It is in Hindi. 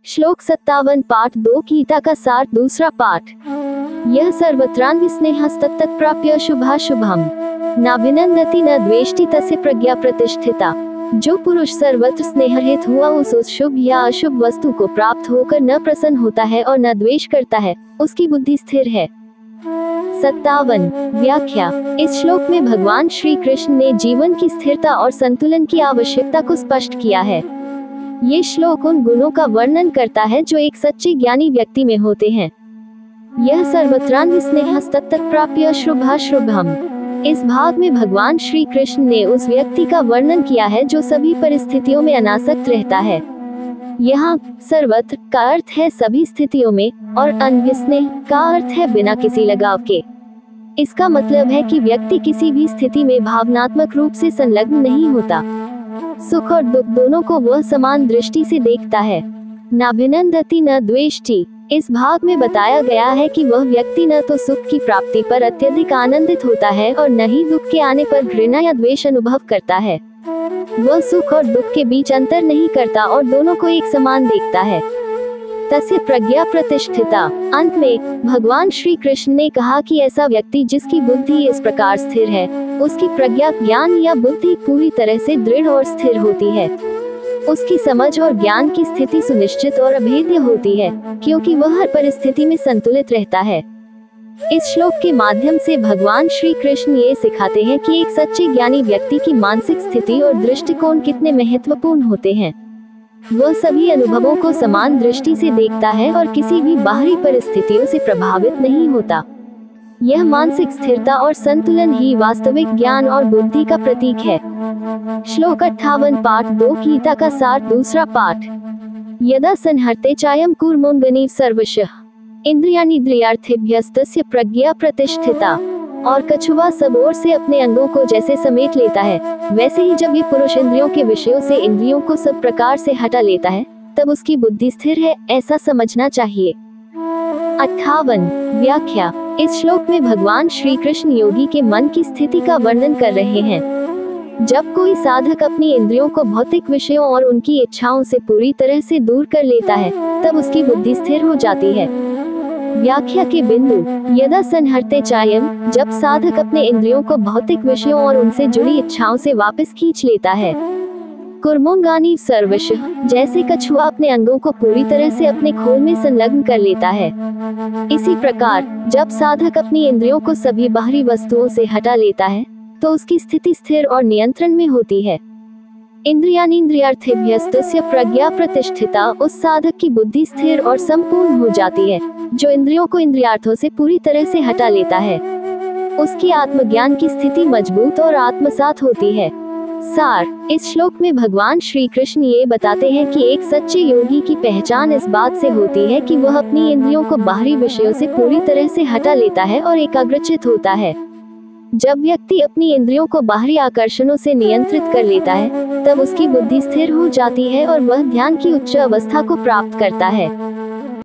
श्लोक 57 पाठ 2 गीता का सार दूसरा पाठ। यह सर्वत्रान्वि स्नेहस्तत्तत् प्राप्य शुभाशुभम् नाभिनन्दति न द्वेष्टि तस्य प्रज्ञा प्रतिष्ठिता। जो पुरुष सर्वत्र स्नेहरहित हुआ उस शुभ या अशुभ वस्तु को प्राप्त होकर न प्रसन्न होता है और न द्वेष करता है, उसकी बुद्धि स्थिर है। 57 व्याख्या। इस श्लोक में भगवान श्री कृष्ण ने जीवन की स्थिरता और संतुलन की आवश्यकता को स्पष्ट किया है। ये श्लोक उन गुणों का वर्णन करता है जो एक सच्चे ज्ञानी व्यक्ति में होते हैं। यह सर्वत्रान्वि स्नेहस्तत्तत् प्राप्य शुभाशुभम्। इस भाग में भगवान श्री कृष्ण ने उस व्यक्ति का वर्णन किया है जो सभी परिस्थितियों में अनासक्त रहता है। यहाँ सर्वत्र का अर्थ है सभी स्थितियों में और अन्वि स्नेह का अर्थ है बिना किसी लगाव के। इसका मतलब है कि व्यक्ति किसी भी स्थिति में भावनात्मक रूप से संलग्न नहीं होता। सुख और दुख दोनों को वह समान दृष्टि से देखता है। नाभिनन्दति न द्वेष्टि। इस भाग में बताया गया है कि वह व्यक्ति न तो सुख की प्राप्ति पर अत्यधिक आनंदित होता है और न ही दुख के आने पर घृणा या द्वेष अनुभव करता है। वह सुख और दुख के बीच अंतर नहीं करता और दोनों को एक समान देखता है। तस्य प्रज्ञा प्रतिष्ठिता। अंत में भगवान श्री कृष्ण ने कहा कि ऐसा व्यक्ति जिसकी बुद्धि इस प्रकार स्थिर है, उसकी प्रज्ञा ज्ञान या बुद्धि पूरी तरह से दृढ़ और स्थिर होती है। उसकी समझ और ज्ञान की स्थिति सुनिश्चित और अभेद्य होती है, क्योंकि वह हर परिस्थिति में संतुलित रहता है। इस श्लोक के माध्यम से भगवान श्री कृष्ण ये सिखाते हैं कि एक सच्चे ज्ञानी व्यक्ति की मानसिक स्थिति और दृष्टिकोण कितने महत्वपूर्ण होते हैं। वह सभी अनुभवों को समान दृष्टि से देखता है और किसी भी बाहरी परिस्थितियों से प्रभावित नहीं होता। यह मानसिक स्थिरता और संतुलन ही वास्तविक ज्ञान और बुद्धि का प्रतीक है। श्लोक 58 पाठ 2 गीता का सार दूसरा पाठ। यदा संहर्ते चायं कूर्मोऽङ्गनीव सर्वशः इन्द्रियाणीन्द्रियार्थेभ्यस्तस्य प्रज्ञा प्रतिष्ठिता। और कछुआ सब ओर से अपने अंगों को जैसे समेट लेता है, वैसे ही जब ये पुरुष इंद्रियों के विषयों से इंद्रियों को सब प्रकार से हटा लेता है, तब उसकी बुद्धि स्थिर है, ऐसा समझना चाहिए। 58 व्याख्या। इस श्लोक में भगवान श्री कृष्ण योगी के मन की स्थिति का वर्णन कर रहे हैं। जब कोई साधक अपनी इंद्रियों को भौतिक विषयों और उनकी इच्छाओं से पूरी तरह से दूर कर लेता है, तब उसकी बुद्धि स्थिर हो जाती है। व्याख्या के बिंदु। यदा संहर्ते चायं, जब साधक अपने इंद्रियों को भौतिक विषयों और उनसे जुड़ी इच्छाओं से वापस खींच लेता है। कूर्मोऽङ्गानीव सर्वशः, जैसे कछुआ अपने अंगों को पूरी तरह से अपने खोल में संलग्न कर लेता है। इसी प्रकार जब साधक अपनी इंद्रियों को सभी बाहरी वस्तुओं से हटा लेता है, तो उसकी स्थिति स्थिर और नियंत्रण में होती है। इन्द्रियाणीन्द्रियार्थेभ्यस्तस्य प्रज्ञा प्रतिष्ठिता। उस साधक की बुद्धि स्थिर और संपूर्ण हो जाती है जो इंद्रियों को इंद्रियार्थों से पूरी तरह से हटा लेता है। उसकी आत्मज्ञान की स्थिति मजबूत और आत्मसात होती है। सार। इस श्लोक में भगवान श्री कृष्ण ये बताते हैं कि एक सच्चे योगी की पहचान इस बात से होती है कि वह अपनी इंद्रियों को बाहरी विषयों से पूरी तरह से हटा लेता है और एकाग्रचित होता है। जब व्यक्ति अपनी इंद्रियों को बाहरी आकर्षणों से नियंत्रित कर लेता है, तब उसकी बुद्धि स्थिर हो जाती है और वह ध्यान की उच्च अवस्था को प्राप्त करता है।